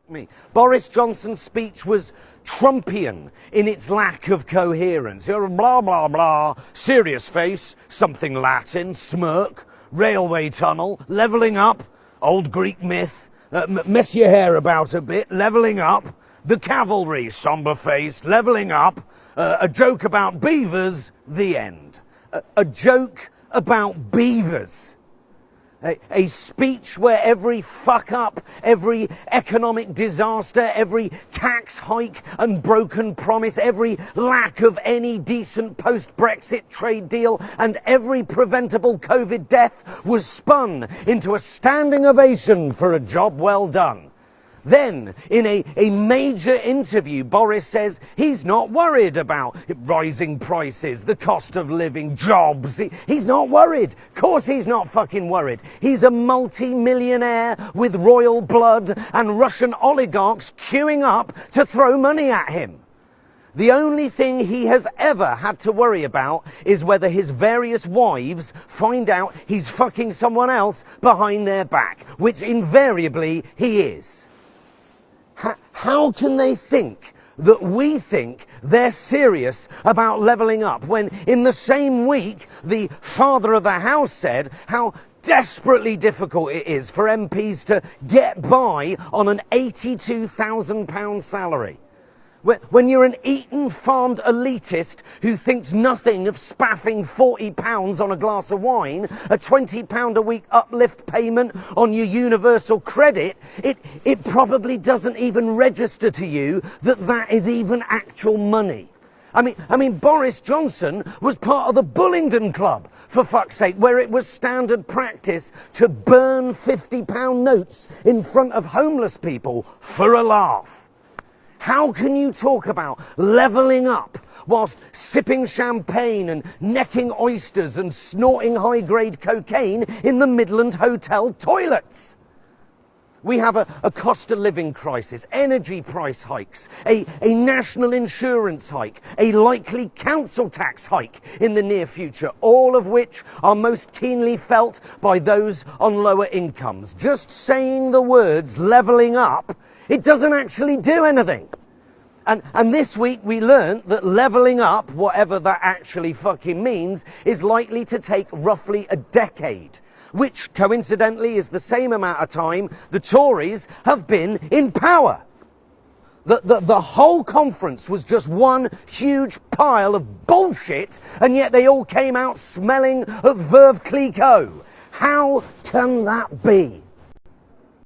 Me. Boris Johnson's speech was Trumpian in its lack of coherence. Blah, blah, blah, serious face, something Latin, smirk, railway tunnel, levelling up, old Greek myth, mess your hair about a bit, levelling up, the cavalry, sombre face, levelling up, a joke about beavers, the end. A joke about beavers. A speech where every fuck up, every economic disaster, every tax hike and broken promise, every lack of any decent post-Brexit trade deal, and every preventable COVID death was spun into a standing ovation for a job well done. Then, in a major interview, Boris says he's not worried about rising prices, the cost of living, jobs. He's not worried. Of course he's not fucking worried. He's a multi-millionaire with royal blood and Russian oligarchs queuing up to throw money at him. The only thing he has ever had to worry about is whether his various wives find out he's fucking someone else behind their back, which invariably he is. How can they think that we think they're serious about levelling up when in the same week the Father of the House said how desperately difficult it is for MPs to get by on an £82,000 salary? When you're an Eton-farmed elitist who thinks nothing of spaffing £40 on a glass of wine, a £20 a week uplift payment on your universal credit, it probably doesn't even register to you that that is even actual money. I mean, Boris Johnson was part of the Bullingdon Club, for fuck's sake, where it was standard practice to burn £50 notes in front of homeless people for a laugh. How can you talk about levelling up whilst sipping champagne and necking oysters and snorting high-grade cocaine in the Midland Hotel toilets? We have a cost of living crisis, energy price hikes, a national insurance hike, a likely council tax hike in the near future, all of which are most keenly felt by those on lower incomes. Just saying the words levelling up, it doesn't actually do anything. And this week we learned that levelling up, whatever that actually fucking means, is likely to take roughly a decade, which coincidentally is the same amount of time the Tories have been in power. The whole conference was just one huge pile of bullshit, and yet they all came out smelling of Veuve Clicquot. How can that be?